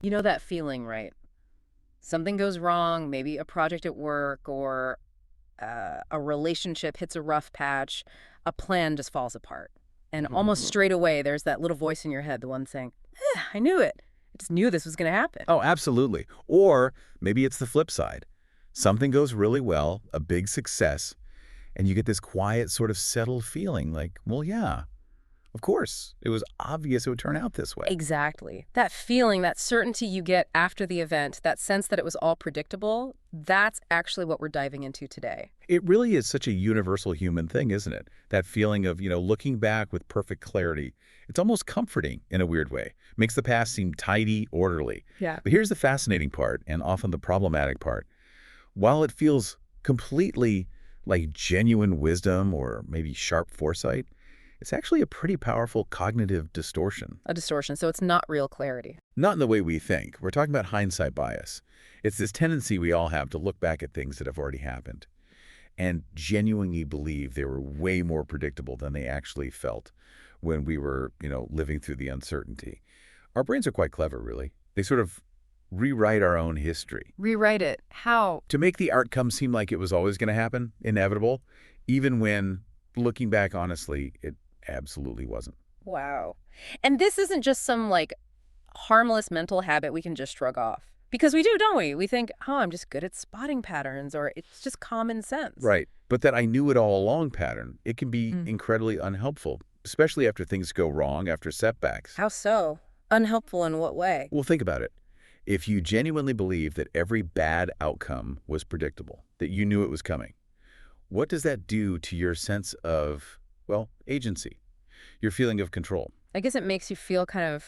You know that feeling, right? Something goes wrong, maybe a project at work or a relationship hits a rough patch, a plan just falls apart. And almost straight away, there's that little voice in your head, the one saying, I knew it. I just knew this was going to happen. Oh, absolutely. Or maybe it's the flip side. Something goes really well, a big success, and you get this quiet, sort of settled feeling like, well, yeah, of course. It was obvious it would turn out this way. Exactly. That feeling, that certainty you get after the event, that sense that it was all predictable, that's actually what we're diving into today. It really is such a universal human thing, isn't it? That feeling of, looking back with perfect clarity. It's almost comforting in a weird way. Makes the past seem tidy, orderly. Yeah. But here's the fascinating part, and often the problematic part. While it feels completely like genuine wisdom or maybe sharp foresight, it's actually a pretty powerful cognitive distortion. A distortion, so it's not real clarity. Not in the way we think. We're talking about hindsight bias. It's this tendency we all have to look back at things that have already happened and genuinely believe they were way more predictable than they actually felt when we were, living through the uncertainty. Our brains are quite clever, really. They sort of rewrite our own history Rewrite it. How? to make the outcome seem like it was always going to happen, inevitable, even when, looking back honestly, it absolutely wasn't. Wow. And this isn't just some harmless mental habit we can just shrug off. Because we do, don't we? We think, oh, I'm just good at spotting patterns, or it's just common sense. Right. But that I knew it all along pattern, it can be Mm. incredibly unhelpful, especially after things go wrong, after setbacks. How so? Unhelpful in what way? Well, think about it. If you genuinely believe that every bad outcome was predictable, that you knew it was coming, what does that do to your sense of, well, agency, your feeling of control? I guess it makes you feel kind of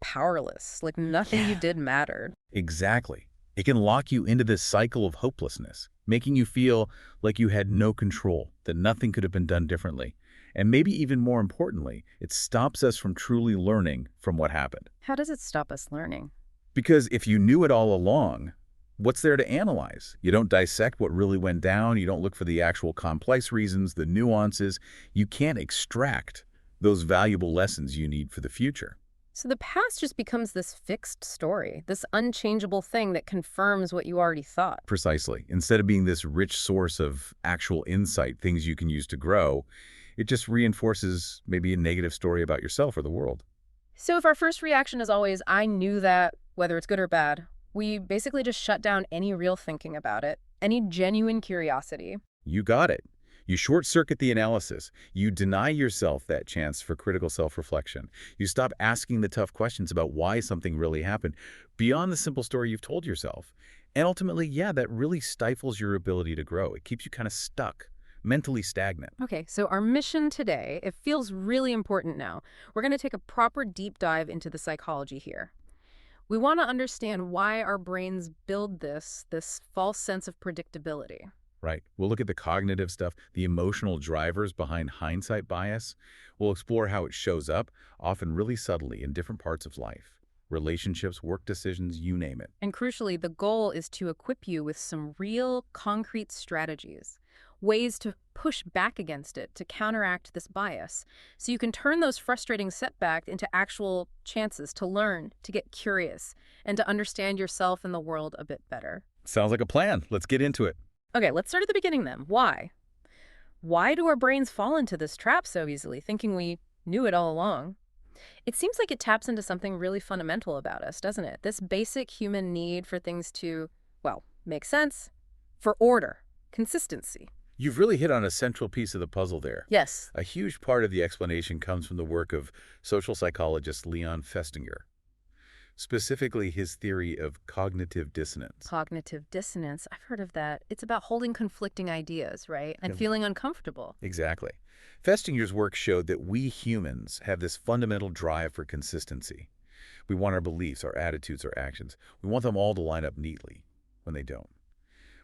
powerless, like nothing you did mattered. Exactly. It can lock you into this cycle of hopelessness, making you feel like you had no control, that nothing could have been done differently. And maybe even more importantly, it stops us from truly learning from what happened. How does it stop us learning? Because if you knew it all along, what's there to analyze? You don't dissect what really went down. You don't look for the actual complex reasons, the nuances. You can't extract those valuable lessons you need for the future. So the past just becomes this fixed story, this unchangeable thing that confirms what you already thought. Precisely. Instead of being this rich source of actual insight, things you can use to grow, it just reinforces maybe a negative story about yourself or the world. So if our first reaction is always, I knew that, whether it's good or bad, we basically just shut down any real thinking about it, any genuine curiosity. You got it. You short-circuit the analysis. You deny yourself that chance for critical self-reflection. You stop asking the tough questions about why something really happened beyond the simple story you've told yourself. And ultimately, yeah, that really stifles your ability to grow. It keeps you kind of stuck, mentally stagnant. Okay, so our mission today, it feels really important now. We're going to take a proper deep dive into the psychology here. We want to understand why our brains build this false sense of predictability. Right. We'll look at the cognitive stuff, the emotional drivers behind hindsight bias. We'll explore how it shows up, often really subtly in different parts of life. Relationships, work decisions, you name it. And crucially, the goal is to equip you with some real concrete strategies, ways to push back against it, to counteract this bias, so you can turn those frustrating setbacks into actual chances to learn, to get curious, and to understand yourself and the world a bit better. Sounds like a plan. Let's get into it. Okay, let's start at the beginning then. Why? Why do our brains fall into this trap so easily, thinking we knew it all along? It seems like it taps into something really fundamental about us, doesn't it? This basic human need for things to, well, make sense, for order, consistency. You've really hit on a central piece of the puzzle there. Yes. A huge part of the explanation comes from the work of social psychologist Leon Festinger, specifically his theory of cognitive dissonance. Cognitive dissonance, I've heard of that. It's about holding conflicting ideas, right? And Yeah. feeling uncomfortable. Exactly. Festinger's work showed that we humans have this fundamental drive for consistency. We want our beliefs, our attitudes, our actions. We want them all to line up neatly when they don't.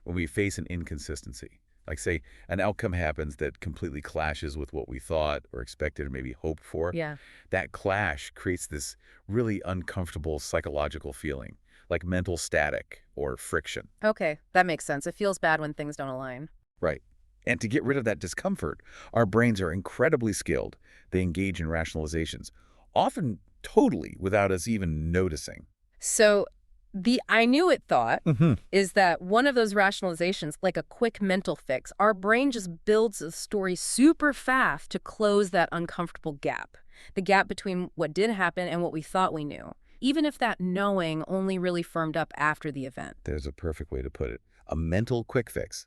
When we face an inconsistency, like say an outcome happens that completely clashes with what we thought or expected or maybe hoped for, Yeah. that clash creates this really uncomfortable psychological feeling, like mental static or friction. Okay, that makes sense. It feels bad when things don't align. Right. And to get rid of that discomfort, our brains are incredibly skilled. They engage in rationalizations, often totally without us even noticing. So the I knew it thought Hmm. is that one of those rationalizations, like a quick mental fix, our brain just builds a story super fast to close that uncomfortable gap, the gap between what did happen and what we thought we knew, even if that knowing only really firmed up after the event. There's a perfect way to put it. A mental quick fix.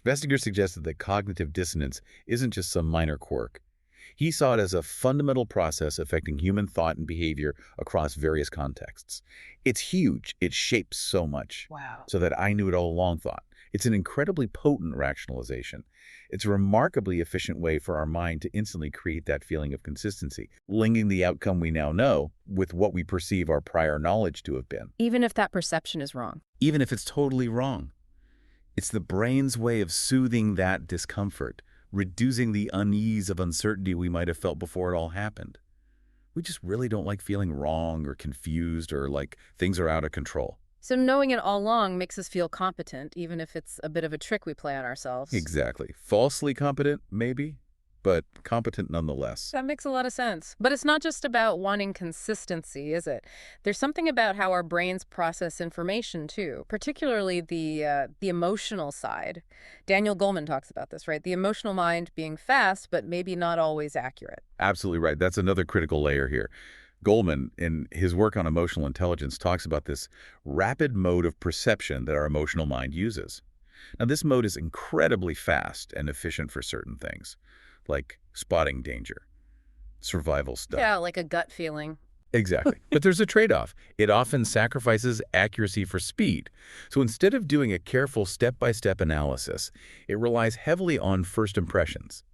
Vestiger suggested that cognitive dissonance isn't just some minor quirk. He saw it as a fundamental process affecting human thought and behavior across various contexts. It's huge. It shapes so much. Wow. So that I knew it all along thought. It's an incredibly potent rationalization. It's a remarkably efficient way for our mind to instantly create that feeling of consistency, linking the outcome we now know with what we perceive our prior knowledge to have been, Even if that perception is wrong. even if it's totally wrong. It's the brain's way of soothing that discomfort, reducing the unease of uncertainty we might have felt before it all happened. We just really don't like feeling wrong or confused or like things are out of control. So knowing it all along makes us feel competent, even if it's a bit of a trick we play on ourselves. Exactly. Falsely competent, maybe, but competent nonetheless. That makes a lot of sense. But it's not just about wanting consistency, is it? There's something about how our brains process information, too, particularly the emotional side. Daniel Goleman talks about this, right? The emotional mind being fast, but maybe not always accurate. Absolutely right. That's another critical layer here. Goldman, in his work on emotional intelligence, talks about this rapid mode of perception that our emotional mind uses. Now, this mode is incredibly fast and efficient for certain things, like spotting danger, survival stuff. Yeah, like a gut feeling. Exactly. But there's a trade-off. It often sacrifices accuracy for speed. So instead of doing a careful step-by-step analysis, it relies heavily on first impressions.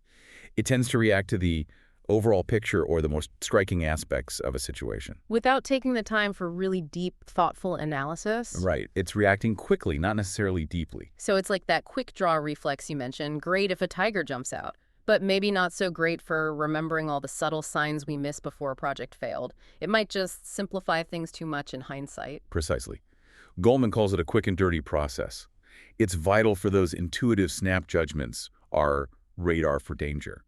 It tends to react to the overall picture or the most striking aspects of a situation. Without taking the time for really deep, thoughtful analysis. Right. It's reacting quickly, not necessarily deeply. So it's like that quick draw reflex you mentioned, great if a tiger jumps out, but maybe not so great for remembering all the subtle signs we missed before a project failed. It might just simplify things too much in hindsight. Precisely. Goldman calls it a quick and dirty process. It's vital for those intuitive snap judgments, our radar for danger.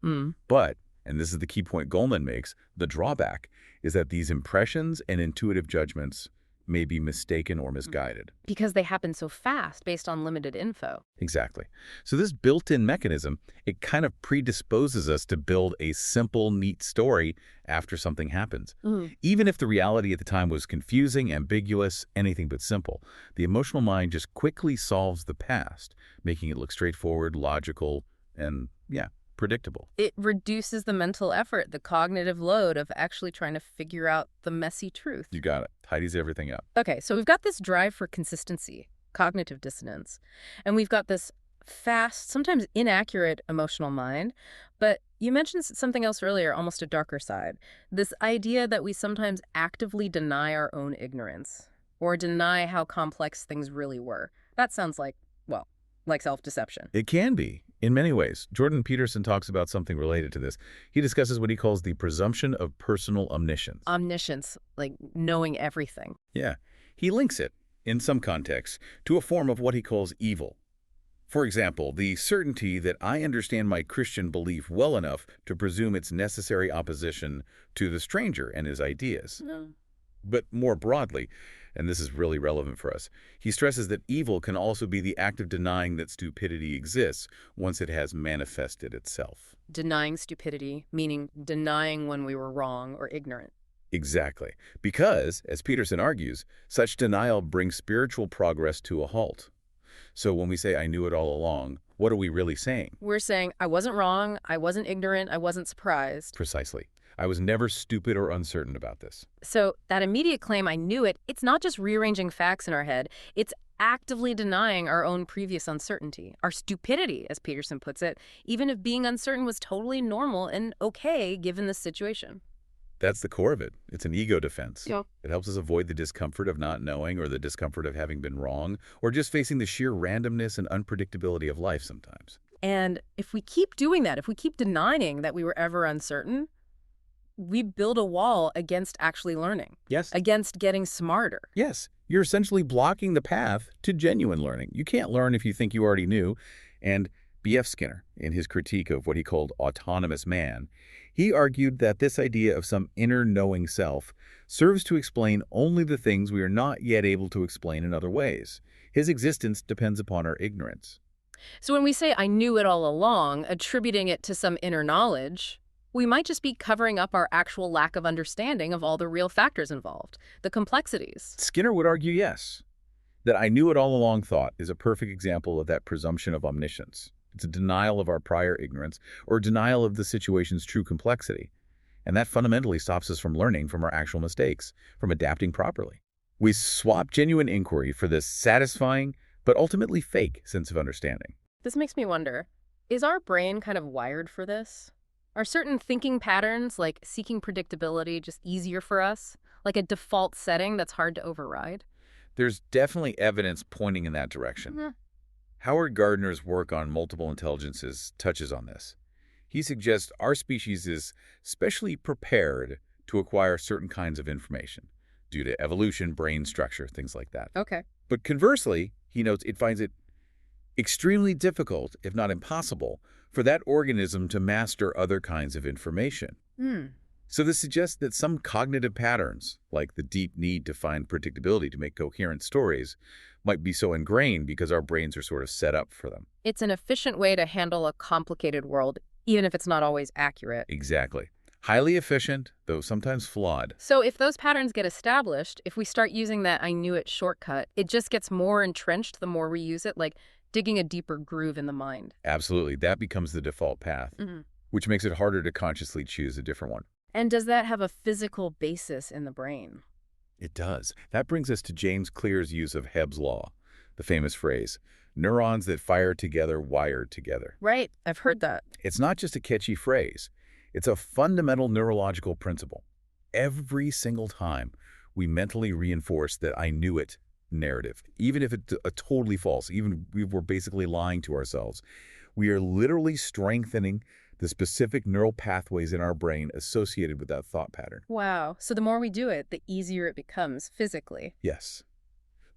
But, and this is the key point Goldman makes, the drawback is that these impressions and intuitive judgments may be mistaken or misguided. Because they happen so fast based on limited info. Exactly. So this built-in mechanism, it kind of predisposes us to build a simple, neat story after something happens. Even if the reality at the time was confusing, ambiguous, anything but simple, the emotional mind just quickly solves the past, making it look straightforward, logical, and, yeah, predictable. It reduces the mental effort, the cognitive load of actually trying to figure out the messy truth. You got it. Tidies everything up. Okay, so we've got this drive for consistency, cognitive dissonance, and we've got this fast, sometimes inaccurate emotional mind. But you mentioned something else earlier, almost a darker side, this idea that we sometimes actively deny our own ignorance or deny how complex things really were. That sounds like, well, like self-deception. It can be, in many ways. Jordan Peterson talks about something related to this. He discusses what he calls the presumption of personal omniscience. Omniscience, like knowing everything. Yeah. He links it, in some contexts, to a form of what he calls evil. For example, the certainty that I understand my Christian belief well enough to presume its necessary opposition to the stranger and his ideas. No. But more broadly, and this is really relevant for us, he stresses that evil can also be the act of denying that stupidity exists once it has manifested itself. Denying stupidity, meaning denying when we were wrong or ignorant. Exactly. Because, as Peterson argues, such denial brings spiritual progress to a halt. So when we say, I knew it all along, what are we really saying? We're saying, I wasn't wrong, I wasn't ignorant, I wasn't surprised. Precisely. I was never stupid or uncertain about this. So that immediate claim, I knew it, it's not just rearranging facts in our head, it's actively denying our own previous uncertainty, our stupidity, as Peterson puts it, even if being uncertain was totally normal and okay given the situation. That's the core of it. It's an ego defense. Yeah. It helps us avoid the discomfort of not knowing or the discomfort of having been wrong or just facing the sheer randomness and unpredictability of life sometimes. And if we keep doing that, if we keep denying that we were ever uncertain, we build a wall against actually learning. Yes. Against getting smarter. Yes. You're essentially blocking the path to genuine learning. You can't learn if you think you already knew, and B.F. Skinner, in his critique of what he called autonomous man, he argued that this idea of some inner knowing self serves to explain only the things we are not yet able to explain in other ways. His existence depends upon our ignorance. So when we say I knew it all along, attributing it to some inner knowledge, we might just be covering up our actual lack of understanding of all the real factors involved, the complexities. Skinner would argue yes, that I knew it all along thought is a perfect example of that presumption of omniscience. It's a denial of our prior ignorance or denial of the situation's true complexity. And that fundamentally stops us from learning from our actual mistakes, from adapting properly. We swap genuine inquiry for this satisfying, but ultimately fake sense of understanding. This makes me wonder, is our brain kind of wired for this? Are certain thinking patterns, like seeking predictability, just easier for us? Like a default setting that's hard to override? There's definitely evidence pointing in that direction. Mhm. Howard Gardner's work on multiple intelligences touches on this. He suggests our species is specially prepared to acquire certain kinds of information due to evolution, brain structure, things like that. Okay. But conversely, he notes it finds it extremely difficult, if not impossible, for that organism to master other kinds of information. Hmm. So this suggests that some cognitive patterns, like the deep need to find predictability to make coherent stories, might be so ingrained because our brains are sort of set up for them. It's an efficient way to handle a complicated world, even if it's not always accurate. Exactly. Highly efficient, though sometimes flawed. So if those patterns get established, if we start using that I knew it shortcut, it just gets more entrenched the more we use it, like digging a deeper groove in the mind. Absolutely. That becomes the default path, which makes it harder to consciously choose a different one. And does that have a physical basis in the brain? It does. That brings us to James Clear's use of Hebb's law, the famous phrase, neurons that fire together wired together. Right. I've heard that. It's not just a catchy phrase. It's a fundamental neurological principle. Every single time we mentally reinforce that I knew it narrative, even if it's totally false, even if we're basically lying to ourselves, we are literally strengthening the specific neural pathways in our brain associated with that thought pattern. Wow. So the more we do it, the easier it becomes physically. Yes.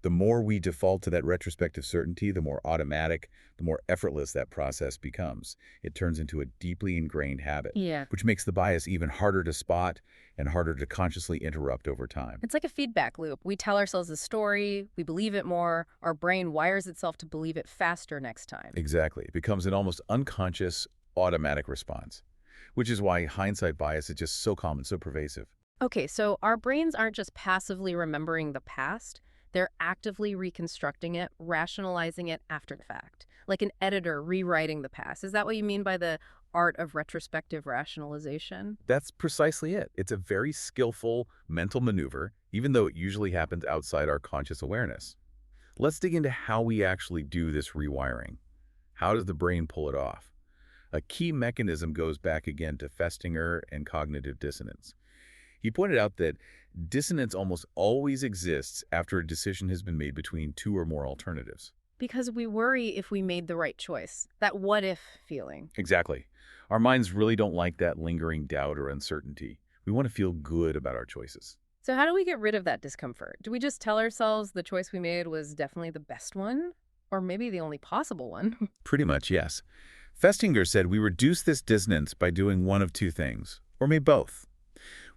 The more we default to that retrospective certainty, the more automatic, the more effortless that process becomes. It turns into a deeply ingrained habit, Yeah. which makes the bias even harder to spot and harder to consciously interrupt over time. It's like a feedback loop. We tell ourselves a story, we believe it more, our brain wires itself to believe it faster next time. Exactly. It becomes an almost unconscious, automatic response, which is why hindsight bias is just so common, so pervasive. Okay, so our brains aren't just passively remembering the past. They're actively reconstructing it, rationalizing it after the fact, like an editor rewriting the past. Is that what you mean by the art of retrospective rationalization? That's precisely it. It's a very skillful mental maneuver, even though it usually happens outside our conscious awareness. Let's dig into how we actually do this rewiring. How does the brain pull it off? A key mechanism goes back again to Festinger and cognitive dissonance. He pointed out that dissonance almost always exists after a decision has been made between two or more alternatives. Because we worry if we made the right choice, that what if feeling. Exactly. Our minds really don't like that lingering doubt or uncertainty. We want to feel good about our choices. So how do we get rid of that discomfort? Do we just tell ourselves the choice we made was definitely the best one? Or maybe the only possible one? Pretty much, yes. Festinger said we reduce this dissonance by doing one of two things, or maybe both.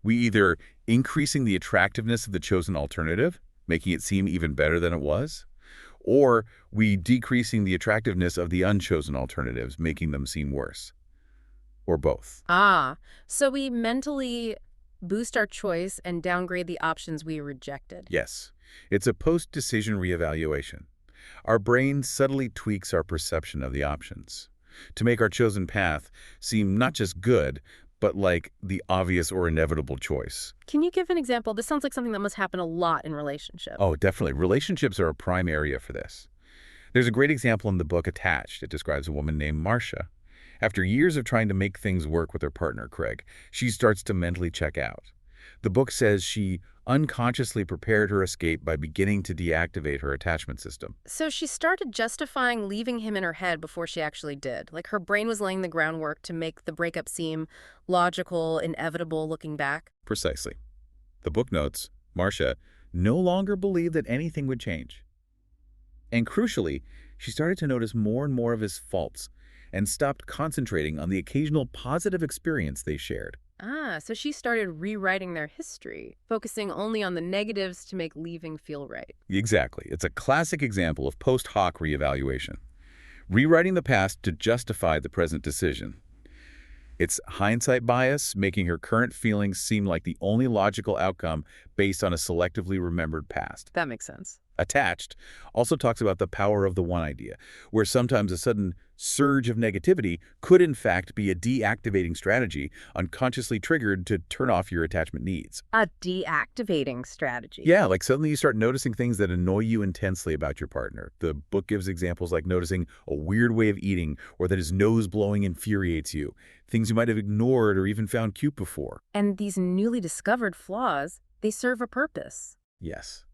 We either increasing the attractiveness of the chosen alternative, making it seem even better than it was, or we decreasing the attractiveness of the unchosen alternatives, making them seem worse, or both. Ah, so we mentally boost our choice and downgrade the options we rejected. Yes, it's a post-decision reevaluation. Our brain subtly tweaks our perception of the options to make our chosen path seem not just good, but like the obvious or inevitable choice. Can you give an example? This sounds like something that must happen a lot in relationships. Oh, definitely. Relationships are a prime area for this. There's a great example in the book Attached. It describes a woman named Marcia. After years of trying to make things work with her partner, Craig, she starts to mentally check out. The book says she unconsciously prepared her escape by beginning to deactivate her attachment system. So she started justifying leaving him in her head before she actually did. Like her brain was laying the groundwork to make the breakup seem logical, inevitable looking back. Precisely. The book notes, Marcia no longer believed that anything would change. And crucially, she started to notice more and more of his faults and stopped concentrating on the occasional positive experience they shared. Ah, so she started rewriting their history, focusing only on the negatives to make leaving feel right. Exactly. It's a classic example of post hoc reevaluation, rewriting the past to justify the present decision. It's hindsight bias, making her current feelings seem like the only logical outcome based on a selectively remembered past. That makes sense. Attached also talks about the power of the one idea, where sometimes a sudden surge of negativity could in fact be a deactivating strategy unconsciously triggered to turn off your attachment needs. A deactivating strategy. Yeah, like suddenly you start noticing things that annoy you intensely about your partner. The book gives examples like noticing a weird way of eating or that his nose blowing infuriates you, things you might have ignored or even found cute before. And these newly discovered flaws, they serve a purpose. Yes.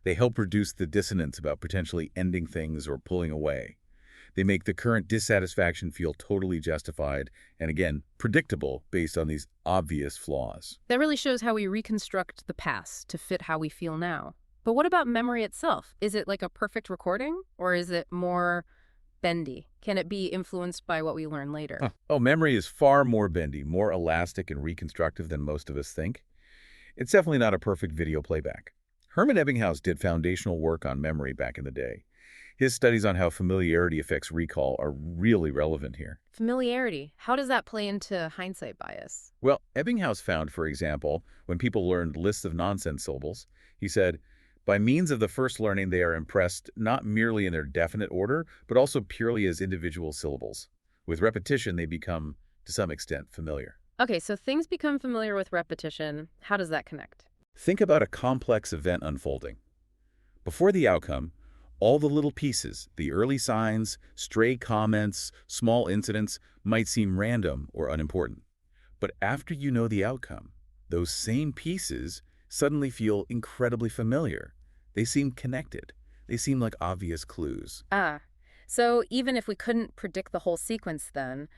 They help reduce the dissonance about potentially ending things or pulling away. They make the current dissatisfaction feel totally justified and, again, predictable based on these obvious flaws. That really shows how we reconstruct the past to fit how we feel now. But what about memory itself? Is it like a perfect recording, or is it more bendy? Can it be influenced by what we learn later? Oh, memory is far more bendy, more elastic and reconstructive than most of us think. It's definitely not a perfect video playback. Herman Ebbinghaus did foundational work on memory back in the day. His studies on how familiarity affects recall are really relevant here. Familiarity. How does that play into hindsight bias? Well, Ebbinghaus found, for example, when people learned lists of nonsense syllables, he said, by means of the first learning, they are impressed not merely in their definite order, but also purely as individual syllables. With repetition, they become, to some extent, familiar. Okay, so things become familiar with repetition. How does that connect? Think about a complex event unfolding. Before the outcome, all the little pieces, the early signs, stray comments, small incidents, might seem random or unimportant. But after you know the outcome, those same pieces suddenly feel incredibly familiar. They seem connected. They seem like obvious clues. Ah, so even if we couldn't predict the whole sequence then,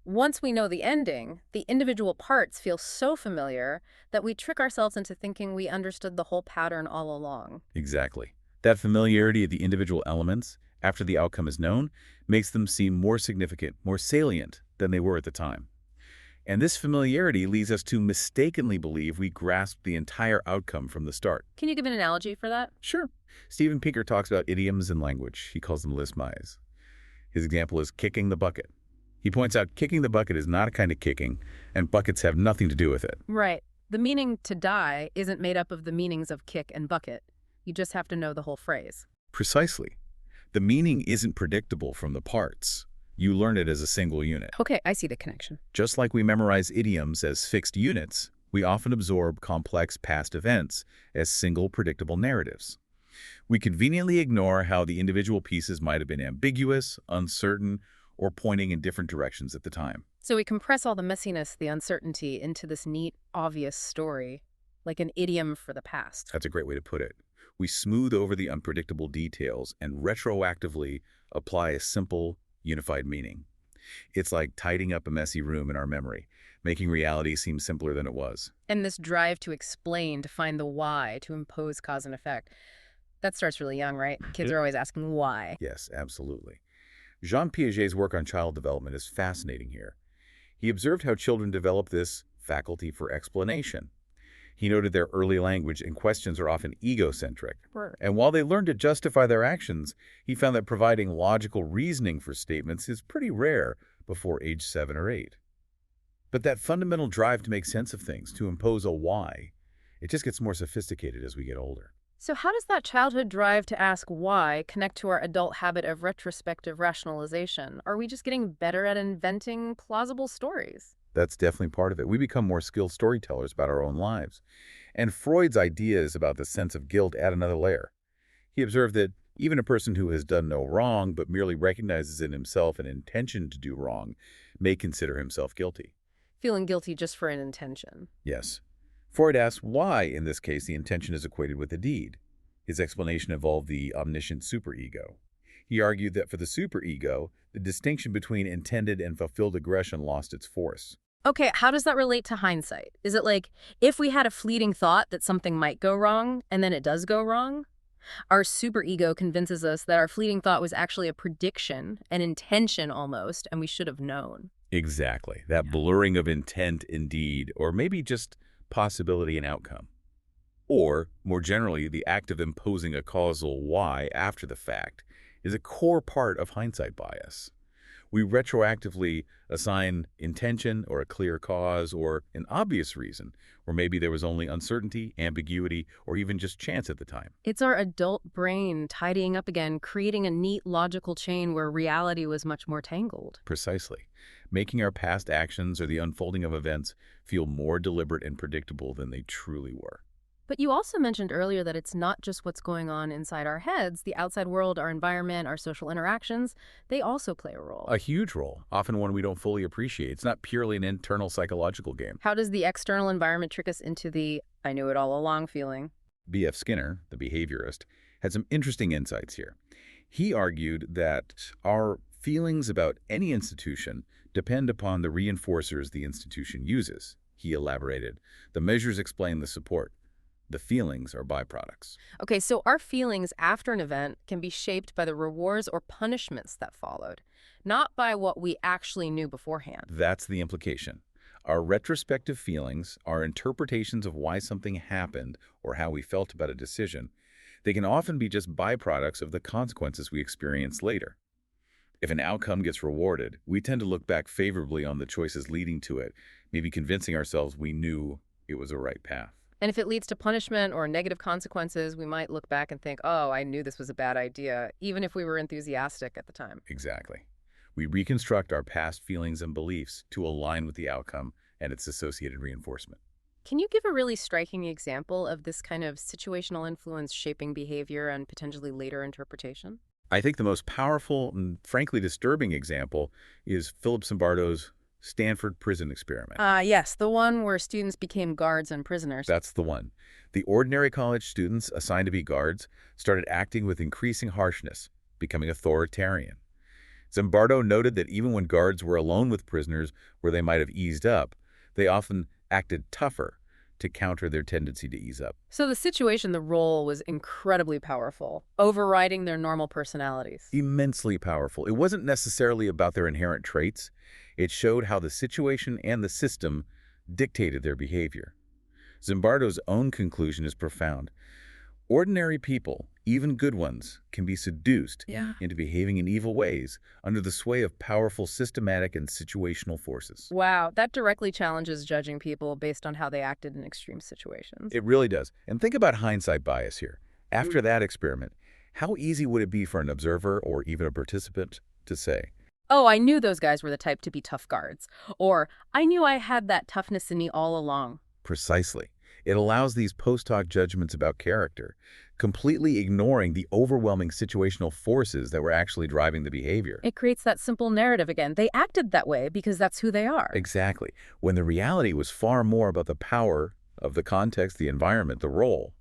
once we know the ending, the individual parts feel so familiar that we trick ourselves into thinking we understood the whole pattern all along. Exactly. That familiarity of the individual elements, after the outcome is known, makes them seem more significant, more salient than they were at the time. And this familiarity leads us to mistakenly believe we grasped the entire outcome from the start. Can you give an analogy for that? Sure. Steven Pinker talks about idioms in language. He calls them lismais. His example is kicking the bucket. He points out kicking the bucket is not a kind of kicking, and buckets have nothing to do with it. Right. The meaning to die isn't made up of the meanings of kick and bucket. You just have to know the whole phrase. Precisely. The meaning isn't predictable from the parts. You learn it as a single unit. Okay, I see the connection. Just like we memorize idioms as fixed units, we often absorb complex past events as single predictable narratives. We conveniently ignore how the individual pieces might have been ambiguous, uncertain, or pointing in different directions at the time. So we compress all the messiness, the uncertainty, into this neat, obvious story, like an idiom for the past. That's a great way to put it. We smooth over the unpredictable details and retroactively apply a simple, unified meaning. It's like tidying up a messy room in our memory, making reality seem simpler than it was. And this drive to explain, to find the why, to impose cause and effect, that starts really young, right? Kids are always asking why. Yes, absolutely. Jean Piaget's work on child development is fascinating here. He observed how children develop this faculty for explanation. He noted their early language and questions are often egocentric. Right. And while they learn to justify their actions, he found that providing logical reasoning for statements is pretty rare before age 7 or 8. But that fundamental drive to make sense of things, to impose a why, it just gets more sophisticated as we get older. So how does that childhood drive to ask why connect to our adult habit of retrospective rationalization? Are we just getting better at inventing plausible stories? That's definitely part of it. We become more skilled storytellers about our own lives. And Freud's ideas about the sense of guilt add another layer. He observed that even a person who has done no wrong but merely recognizes in himself an intention to do wrong may consider himself guilty. Feeling guilty just for an intention. Yes. Freud asked why, in this case, the intention is equated with the deed. His explanation involved the omniscient superego. He argued that for the superego, the distinction between intended and fulfilled aggression lost its force. Okay, how does that relate to hindsight? Is it like if we had a fleeting thought that something might go wrong and then it does go wrong? Our superego convinces us that our fleeting thought was actually a prediction, an intention almost, and we should have known. Exactly. That blurring of intent indeed, or maybe just possibility and outcome. Or, more generally, the act of imposing a causal why after the fact is a core part of hindsight bias. We retroactively assign intention or a clear cause or an obvious reason, or maybe there was only uncertainty, ambiguity, or even just chance at the time. It's our adult brain tidying up again, creating a neat logical chain where reality was much more tangled. Precisely. Making our past actions or the unfolding of events feel more deliberate and predictable than they truly were. But you also mentioned earlier that it's not just what's going on inside our heads. The outside world, our environment, our social interactions, they also play a role. A huge role, often one we don't fully appreciate. It's not purely an internal psychological game. How does the external environment trick us into the "I knew it all along" feeling? B.F. Skinner, the behaviorist, had some interesting insights here. He argued that our feelings about any institution depend upon the reinforcers the institution uses. He elaborated, the measures explain the support. The feelings are byproducts. Okay, so our feelings after an event can be shaped by the rewards or punishments that followed, not by what we actually knew beforehand. That's the implication. Our retrospective feelings, our interpretations of why something happened or how we felt about a decision, they can often be just byproducts of the consequences we experience later. If an outcome gets rewarded, we tend to look back favorably on the choices leading to it, maybe convincing ourselves we knew it was a right path. And if it leads to punishment or negative consequences, we might look back and think, oh, I knew this was a bad idea, even if we were enthusiastic at the time. Exactly. We reconstruct our past feelings and beliefs to align with the outcome and its associated reinforcement. Can you give a really striking example of this kind of situational influence shaping behavior and potentially later interpretation? I think the most powerful and frankly disturbing example is Philip Zimbardo's Stanford prison experiment. Yes, the one where students became guards and prisoners. That's the one. The ordinary college students assigned to be guards started acting with increasing harshness, becoming authoritarian. Zimbardo noted that even when guards were alone with prisoners where they might have eased up, they often acted tougher to counter their tendency to ease up. So the situation, the role, was incredibly powerful, overriding their normal personalities. Immensely powerful. It wasn't necessarily about their inherent traits. It showed how the situation and the system dictated their behavior. Zimbardo's own conclusion is profound. Ordinary people, even good ones, can be seduced into behaving in evil ways under the sway of powerful systematic and situational forces. Wow, that directly challenges judging people based on how they acted in extreme situations. It really does. And think about hindsight bias here. After that experiment, how easy would it be for an observer or even a participant to say, oh, I knew those guys were the type to be tough guards. Or, I knew I had that toughness in me all along. Precisely. It allows these post-hoc judgments about character, completely ignoring the overwhelming situational forces that were actually driving the behavior. It creates that simple narrative again. They acted that way because that's who they are. Exactly. When the reality was far more about the power of the context, the environment, the role.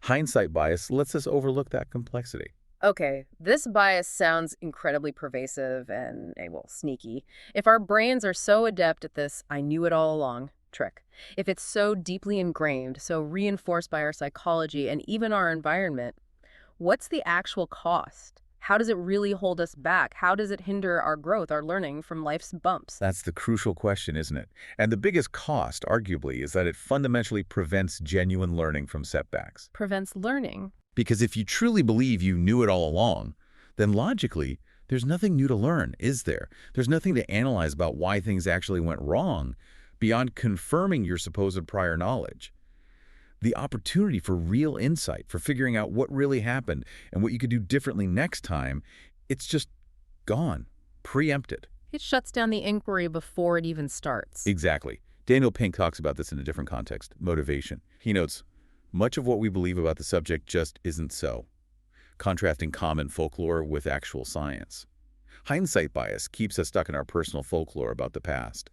Hindsight bias lets us overlook that complexity. Okay, this bias sounds incredibly pervasive and, well, sneaky. If our brains are so adept at this "I knew it all along" trick, if it's so deeply ingrained, so reinforced by our psychology and even our environment, what's the actual cost? How does it really hold us back? How does it hinder our growth, our learning from life's bumps? That's the crucial question, isn't it? And the biggest cost, arguably, is that it fundamentally prevents genuine learning from setbacks. Prevents learning. Because if you truly believe you knew it all along, then logically, there's nothing new to learn, is there? There's nothing to analyze about why things actually went wrong beyond confirming your supposed prior knowledge. The opportunity for real insight, for figuring out what really happened and what you could do differently next time, it's just gone, preempted. It shuts down the inquiry before it even starts. Exactly. Daniel Pink talks about this in a different context, motivation. He notes, much of what we believe about the subject just isn't so, contrasting common folklore with actual science. Hindsight bias keeps us stuck in our personal folklore about the past.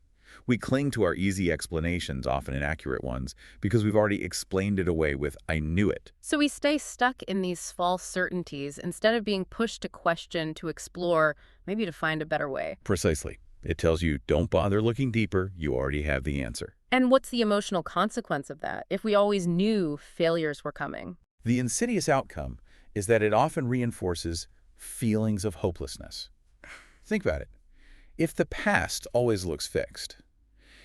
We cling to our easy explanations, often inaccurate ones, because we've already explained it away with "I knew it." So we stay stuck in these false certainties instead of being pushed to question, to explore, maybe to find a better way. Precisely. It tells you, don't bother looking deeper, you already have the answer. And what's the emotional consequence of that if we always knew failures were coming? The insidious outcome is that it often reinforces feelings of hopelessness. Think about it. If the past always looks fixed,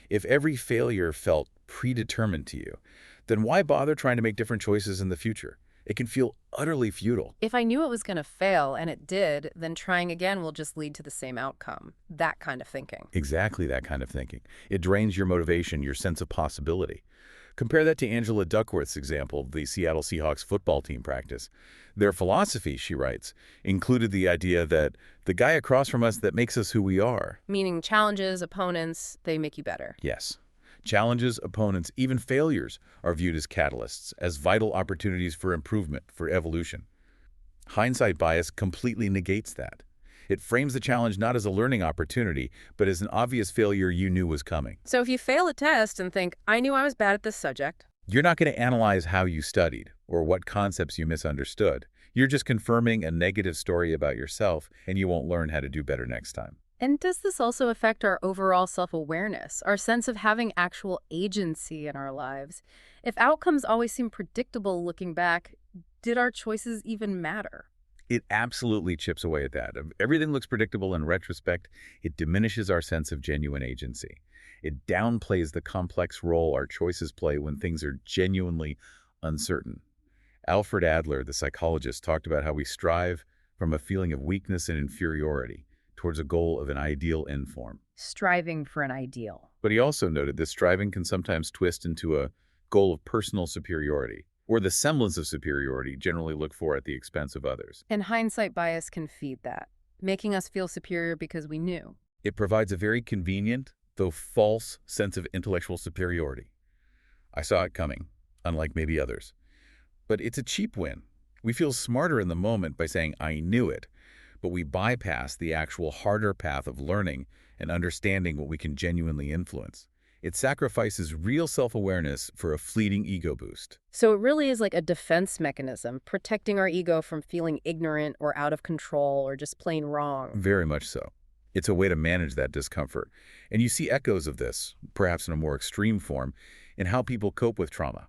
if every failure felt predetermined to you, then why bother trying to make different choices in the future? It can feel utterly futile. If I knew it was going to fail, and it did, then trying again will just lead to the same outcome. That kind of thinking. Exactly that kind of thinking. It drains your motivation, your sense of possibility. Compare that to Angela Duckworth's example of the Seattle Seahawks football team practice. Their philosophy, she writes, included the idea that the guy across from us that makes us who we are. Meaning challenges, opponents, they make you better. Yes. Challenges, opponents, even failures are viewed as catalysts, as vital opportunities for improvement, for evolution. Hindsight bias completely negates that. It frames the challenge not as a learning opportunity, but as an obvious failure you knew was coming. So if you fail a test and think, I knew I was bad at this subject, You're not going to analyze how you studied or what concepts you misunderstood. You're just confirming a negative story about yourself, and you won't learn how to do better next time. and does this also affect our overall self-awareness, our sense of having actual agency in our lives? If outcomes always seem predictable looking back, did our choices even matter? It absolutely chips away at that. If everything looks predictable in retrospect, it diminishes our sense of genuine agency. It downplays the complex role our choices play when things are genuinely uncertain. Alfred Adler, the psychologist, talked about how we strive from a feeling of weakness and inferiority towards a goal of an ideal end form. Striving for an ideal. But he also noted that striving can sometimes twist into a goal of personal superiority, or the semblance of superiority generally looked for at the expense of others. And hindsight bias can feed that, making us feel superior because we knew. It provides a very convenient, though false, sense of intellectual superiority. I saw it coming, unlike maybe others. But it's a cheap win. We feel smarter in the moment by saying, I knew it, but we bypass the actual harder path of learning and understanding what we can genuinely influence. It sacrifices real self-awareness for a fleeting ego boost. So it really is like a defense mechanism, protecting our ego from feeling ignorant or out of control or just plain wrong. Very much so. It's a way to manage that discomfort. And you see echoes of this, perhaps in a more extreme form, in how people cope with trauma.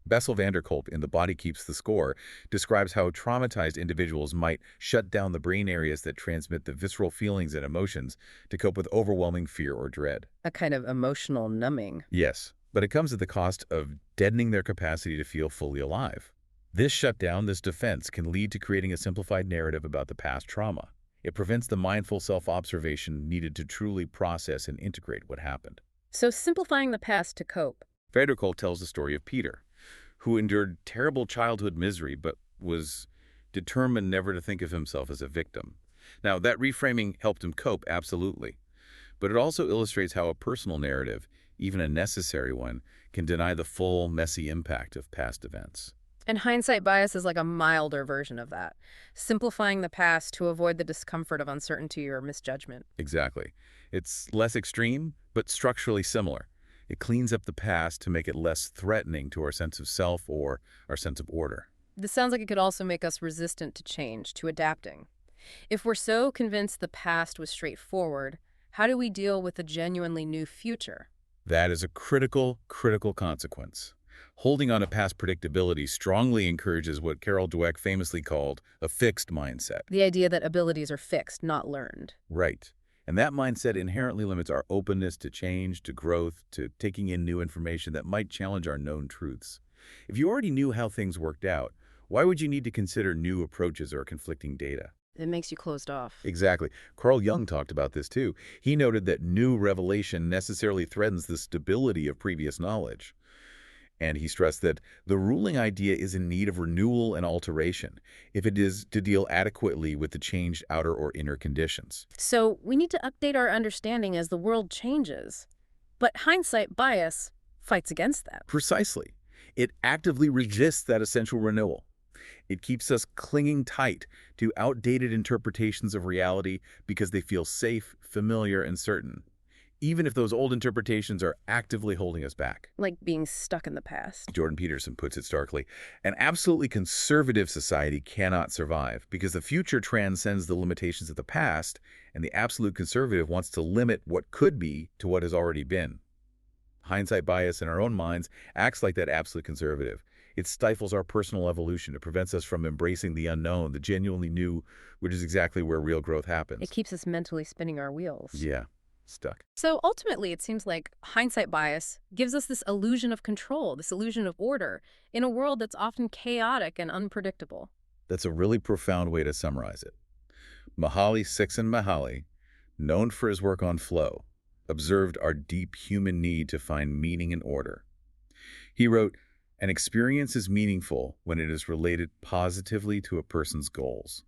Bessel van der Kolk in The Body Keeps the Score describes how traumatized individuals might shut down the brain areas that transmit the visceral feelings and emotions to cope with overwhelming fear or dread. A kind of emotional numbing. Yes, but it comes at the cost of deadening their capacity to feel fully alive. This shutdown, this defense, can lead to creating a simplified narrative about the past trauma. It prevents the mindful self-observation needed to truly process and integrate what happened. So simplifying the past to cope. Van der Kolk tells the story of Peter, who endured terrible childhood misery but was determined never to think of himself as a victim. Now, that reframing helped him cope, absolutely. But it also illustrates how a personal narrative, even a necessary one, can deny the full, messy impact of past events. And hindsight bias is like a milder version of that, simplifying the past to avoid the discomfort of uncertainty or misjudgment. Exactly. It's less extreme, but structurally similar. It cleans up the past to make it less threatening to our sense of self or our sense of order. This sounds like it could also make us resistant to change, to adapting. If we're so convinced the past was straightforward, how do we deal with a genuinely new future? That is a critical consequence. Holding on to past predictability strongly encourages what Carol Dweck famously called a fixed mindset. The idea that abilities are fixed, not learned. Right. And that mindset inherently limits our openness to change, to growth, to taking in new information that might challenge our known truths. If you already knew how things worked out, why would you need to consider new approaches or conflicting data? It makes you closed off. Exactly. Carl Jung talked about this too. He noted that new revelation necessarily threatens the stability of previous knowledge. And he stressed that the ruling idea is in need of renewal and alteration if it is to deal adequately with the changed outer or inner conditions. So we need to update our understanding as the world changes. But hindsight bias fights against that. Precisely. It actively resists that essential renewal. It keeps us clinging tight to outdated interpretations of reality because they feel safe, familiar, and certain, even if those old interpretations are actively holding us back. Like being stuck in the past. Jordan Peterson puts it starkly. An absolutely conservative society cannot survive because the future transcends the limitations of the past, and the absolute conservative wants to limit what could be to what has already been. Hindsight bias in our own minds acts like that absolute conservative. It stifles our personal evolution. It prevents us from embracing the unknown, the genuinely new, which is exactly where real growth It happens. keeps us mentally spinning our wheels. Yeah, stuck. So ultimately, it seems like hindsight bias gives us this illusion of control, this illusion of order, in a world that's often chaotic and unpredictable. That's a really profound way to summarize it. Mihaly, known for his work on flow, observed our deep human need to find meaning and order. He wrote, "An experience is meaningful when it is related positively to a person's goals.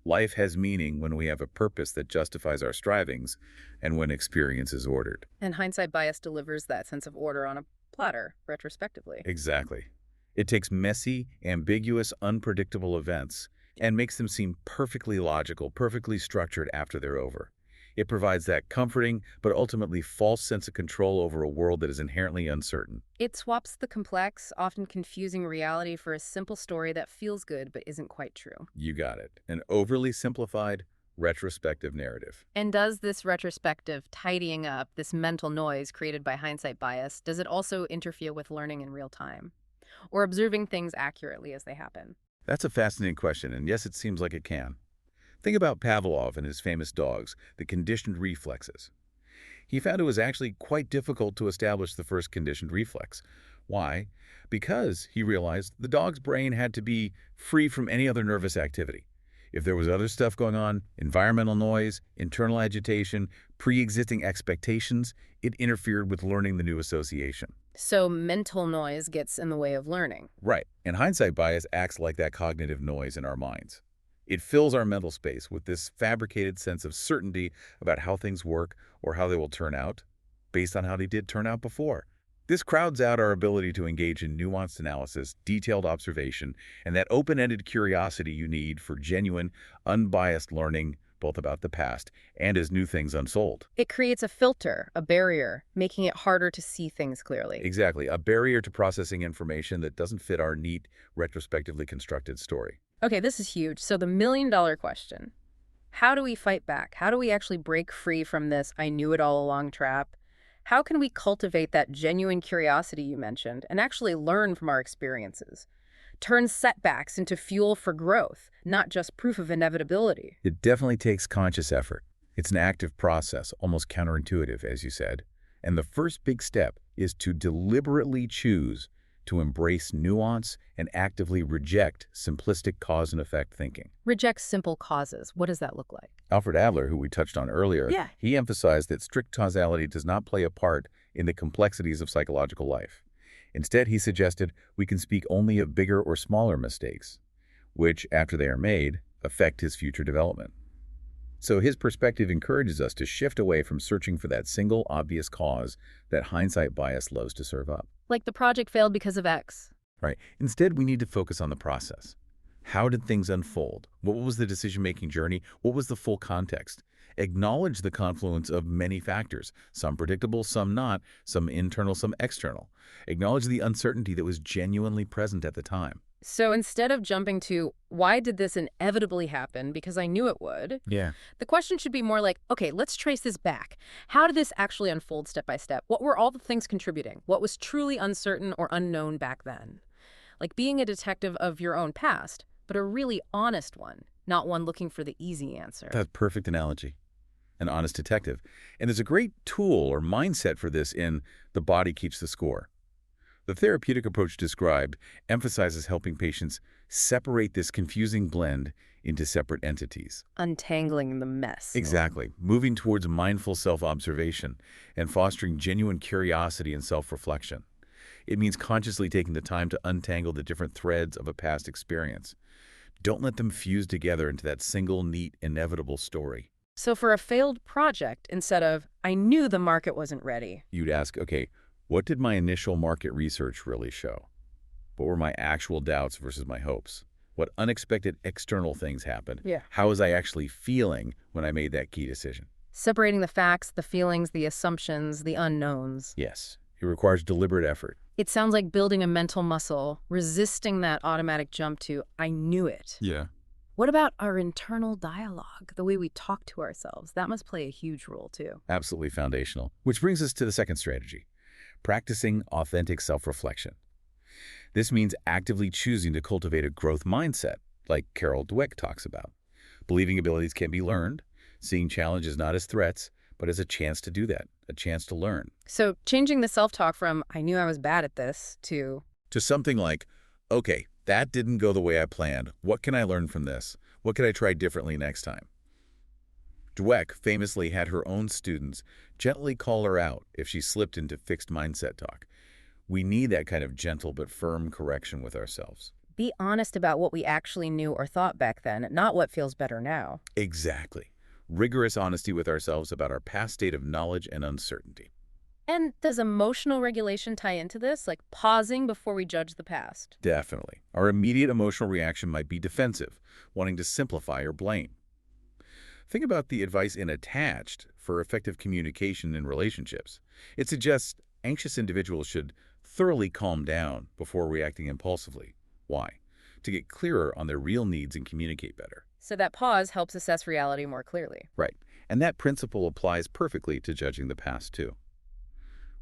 Life has meaning when we have a purpose that justifies our strivings and when experience is ordered." And hindsight bias delivers that sense of order on a platter, retrospectively. Exactly. It takes messy, ambiguous, unpredictable events and makes them seem perfectly logical, perfectly structured after they're over. It provides that comforting but ultimately false sense of control over a world that is inherently uncertain. It swaps the complex, often confusing reality for a simple story that feels good but isn't quite true. You got it. An overly simplified, retrospective narrative. And does this retrospective tidying up, this mental noise created by hindsight bias, does it also interfere with learning in real time? Or observing things accurately as they happen? That's a fascinating question, and yes, it seems like it can. Think about Pavlov and his famous dogs, the conditioned reflexes. He found it was actually quite difficult to establish the first conditioned reflex. Why? Because, he realized, the dog's brain had to be free from any other nervous activity. If there was other stuff going on, environmental noise, internal agitation, pre-existing expectations, it interfered with learning the new association. So mental noise gets in the way of learning. Right, and hindsight bias acts like that cognitive noise in our minds. It fills our mental space with this fabricated sense of certainty about how things work or how they will turn out, based on how they did turn out before. This crowds out our ability to engage in nuanced analysis, detailed observation, and that open-ended curiosity you need for genuine, unbiased learning, both about the past and as new things unfold. It creates a filter, a barrier, making it harder to see things clearly. Exactly, a barrier to processing information that doesn't fit our neat, retrospectively constructed story. Okay, this is huge. So the million-dollar question. How do we fight back? How do we actually break free from this I knew it all along trap? How can we cultivate that genuine curiosity you mentioned and actually learn from our experiences? Turn setbacks into fuel for growth, not just proof of inevitability. It definitely takes conscious effort. It's an active process, almost counterintuitive, as you said. And the first big step is to deliberately choose to embrace nuance and actively reject simplistic cause and effect thinking. Reject simple causes. What does that look like? Alfred Adler, who we touched on earlier, Yeah. he emphasized that strict causality does not play a part in the complexities of psychological life. Instead, he suggested we can speak only of bigger or smaller mistakes, which, after they are made, affect his future development. So his perspective encourages us to shift away from searching for that single obvious cause that hindsight bias loves to serve up. Like the project failed because of X. Right. Instead, we need to focus on the process. How did things unfold? What was the decision-making journey? What was the full context? Acknowledge the confluence of many factors, some predictable, some not, some internal, some external. Acknowledge the uncertainty that was genuinely present at the time. So instead of jumping to, why did this inevitably happen because I knew it would, Yeah. the question should be more like, okay, let's trace this back. How did this actually unfold step by step? What were all the things contributing? What was truly uncertain or unknown back then? Like being a detective of your own past, but a really honest one, not one looking for the easy answer. That's a perfect analogy. An honest detective. And there's a great tool or mindset for this in The Body Keeps the Score. The therapeutic approach described emphasizes helping patients separate this confusing blend into separate entities. Untangling the mess. Exactly. Moving towards mindful self-observation and fostering genuine curiosity and self-reflection. It means consciously taking the time to untangle the different threads of a past experience. Don't let them fuse together into that single, neat, inevitable story. So for a failed project, instead of, I knew the market wasn't ready, You'd ask, okay, what did my initial market research really show? What were my actual doubts versus my hopes? What unexpected external things happened? Yeah. How was I actually feeling when I made that key decision? separating the facts, the feelings, the assumptions, the unknowns. Yes, it requires deliberate effort. It sounds like building a mental muscle, resisting that automatic jump to, I knew it. Yeah. What about our internal dialogue, the way we talk to ourselves? That must play a huge role, too. Absolutely foundational. Which brings us to the second strategy, practicing authentic self-reflection. This means actively choosing to cultivate a growth mindset, like Carol Dweck talks about. Believing abilities can be learned, seeing challenges not as threats, but as a chance to do that, a chance to learn. So changing the self-talk from, I knew I was bad at this, To something like, okay, that didn't go the way I planned. What can I learn from this? What can I try differently next time? Dweck famously had her own students gently call her out if she slipped into fixed mindset talk. We need that kind of gentle but firm correction with ourselves. be honest about what we actually knew or thought back then, not what feels better now. Exactly. Rigorous honesty with ourselves about our past state of knowledge and uncertainty. And does emotional regulation tie into this, like pausing before we judge the past? Definitely. Our immediate emotional reaction might be defensive, wanting to simplify or blame. Think about the advice in Attached for effective communication in relationships. It suggests anxious individuals should thoroughly calm down before reacting impulsively. Why? To get clearer on their real needs and communicate better. So that pause helps assess reality more clearly. Right. And that principle applies perfectly to judging the past, too.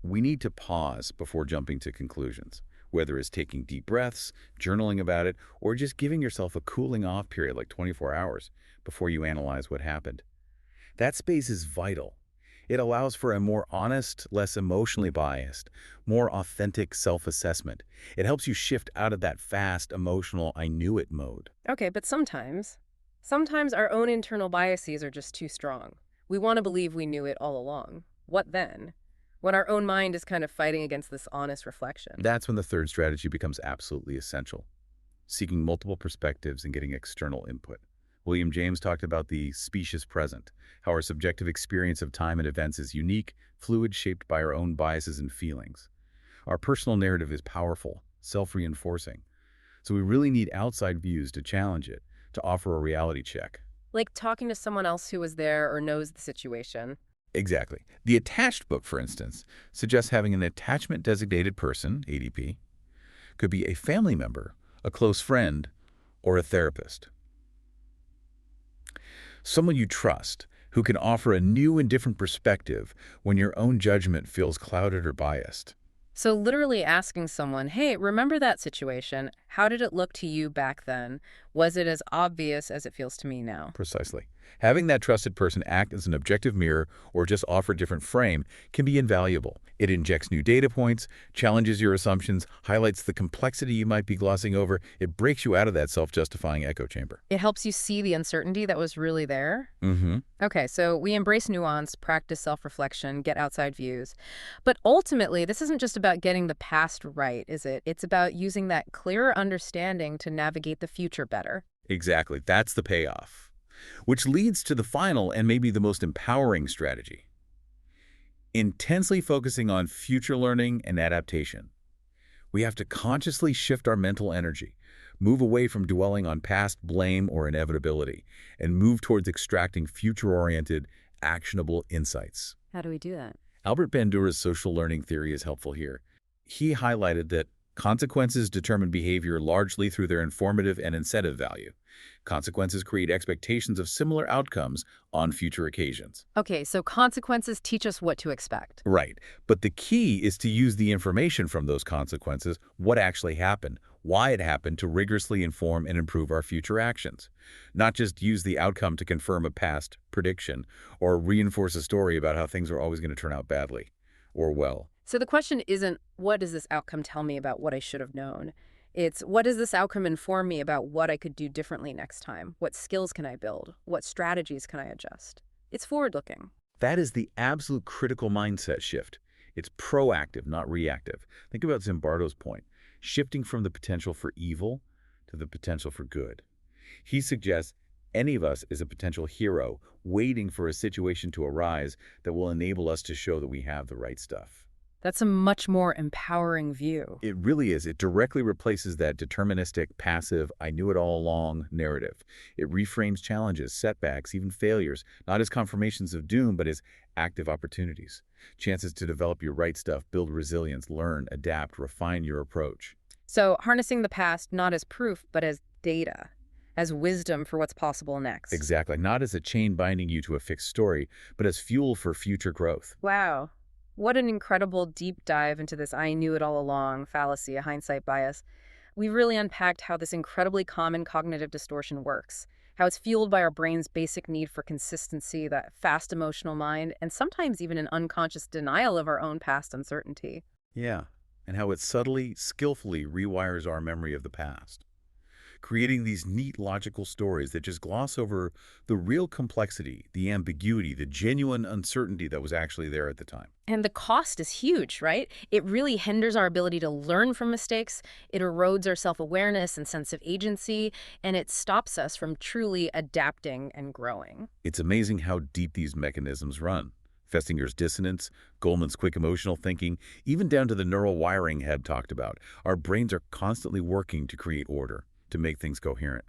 We need to pause before jumping to conclusions, whether it's taking deep breaths, journaling about it, or just giving yourself a cooling off period like 24 hours before you analyze what happened. That space is vital. It allows for a more honest, less emotionally biased, more authentic self-assessment. It helps you shift out of that fast, emotional, I knew it mode. Okay, but sometimes our own internal biases are just too strong. We want to believe we knew it all along. What then? When our own mind is kind of fighting against this honest reflection. That's when the third strategy becomes absolutely essential, seeking multiple perspectives and getting external input. William James talked about the specious present, how our subjective experience of time and events is unique, fluid, shaped by our own biases and feelings. Our personal narrative is powerful, self-reinforcing, so we really need outside views to challenge it, to offer a reality check. Like talking to someone else who was there or knows the situation. Exactly. The Attached book, for instance, suggests having an attachment-designated person, ADP, could be a family member, a close friend, or a therapist. Someone you trust who can offer a new and different perspective when your own judgment feels clouded or biased. So literally asking someone, hey, remember that situation? How did it look to you back then? Was it as obvious as it feels to me now? Precisely. Having that trusted person act as an objective mirror or just offer a different frame can be invaluable. It injects new data points, challenges your assumptions, highlights the complexity you might be glossing over. It breaks you out of that self-justifying echo chamber. It helps you see the uncertainty that was really there. Mm-hmm. Okay, so we embrace nuance, practice self-reflection, get outside views. But ultimately, this isn't just about getting the past right, is it? It's about using that clearer understanding to navigate the future better. Exactly. That's the payoff. Which leads to the final and maybe the most empowering strategy. Intensely focusing on future learning and adaptation. We have to consciously shift our mental energy, move away from dwelling on past blame or inevitability, and move towards extracting future-oriented, actionable insights. How do we do that? Albert Bandura's social learning theory is helpful here. He highlighted that consequences determine behavior largely through their informative and incentive value. Consequences create expectations of similar outcomes on future occasions. Okay, so consequences teach us what to expect. Right. But the key is to use the information from those consequences, what actually happened, why it happened, to rigorously inform and improve our future actions. Not just use the outcome to confirm a past prediction or reinforce a story about how things are always going to turn out badly or well. So the question isn't, what does this outcome tell me about what I should have known? It's, what does this outcome inform me about what I could do differently next time? What skills can I build? What strategies can I adjust? It's forward-looking. That is the absolute critical mindset shift. It's proactive, not reactive. Think about Zimbardo's point, shifting from the potential for evil to the potential for good. He suggests any of us is a potential hero waiting for a situation to arise that will enable us to show that we have the right stuff. That's a much more empowering view. It really is. It directly replaces that deterministic, passive, I knew it all along narrative. It reframes challenges, setbacks, even failures, not as confirmations of doom, but as active opportunities. Chances to develop your right stuff, build resilience, learn, adapt, refine your approach. So harnessing the past not as proof, but as data, as wisdom for what's possible next. Exactly. Not as a chain binding you to a fixed story, but as fuel for future growth. Wow. What an incredible deep dive into this I knew it all along fallacy, a hindsight bias. We've really unpacked how this incredibly common cognitive distortion works, how it's fueled by our brain's basic need for consistency, that fast emotional mind, and sometimes even an unconscious denial of our own past uncertainty. Yeah, and how it subtly, skillfully rewires our memory of the past, creating these neat logical stories that just gloss over the real complexity, the ambiguity, the genuine uncertainty that was actually there at the time. And the cost is huge, right? It really hinders our ability to learn from mistakes, it erodes our self-awareness and sense of agency, and it stops us from truly adapting and growing. It's amazing how deep these mechanisms run. Festinger's dissonance, Goleman's quick emotional thinking, even down to the neural wiring Heb talked about. Our brains are constantly working to create order, to make things coherent.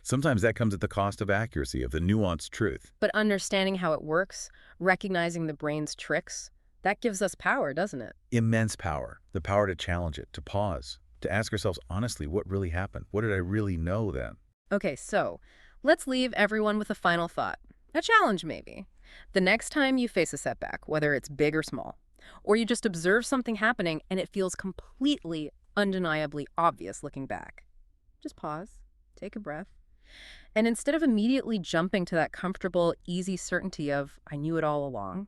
Sometimes that comes at the cost of accuracy, of the nuanced truth. But understanding how it works, recognizing the brain's tricks, that gives us power, doesn't it? Immense power. The power to challenge it, to pause, to ask ourselves honestly, what really happened? What did I really know then? Okay, so let's leave everyone with a final thought. A challenge, maybe. The next time you face a setback, whether it's big or small, or you just observe something happening and it feels completely, undeniably obvious looking back, just pause, take a breath, and instead of immediately jumping to that comfortable, easy certainty of, I knew it all along,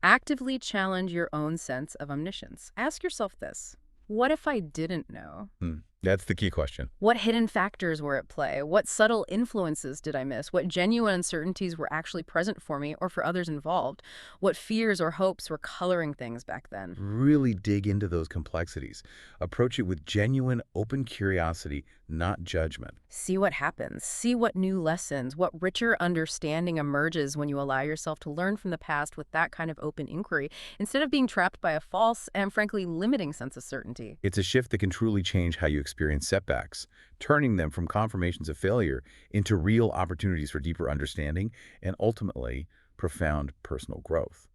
actively challenge your own sense of omniscience. Ask yourself this: what if I didn't know? That's the key question. What hidden factors were at play? What subtle influences did I miss? What genuine uncertainties were actually present for me or for others involved? What fears or hopes were coloring things back then? Really dig into those complexities. Approach it with genuine, open curiosity, not judgment. See what happens. See what new lessons, what richer understanding emerges when you allow yourself to learn from the past with that kind of open inquiry, instead of being trapped by a false and frankly limiting sense of certainty. It's a shift that can truly change how you experience setbacks, turning them from confirmations of failure into real opportunities for deeper understanding and ultimately profound personal growth.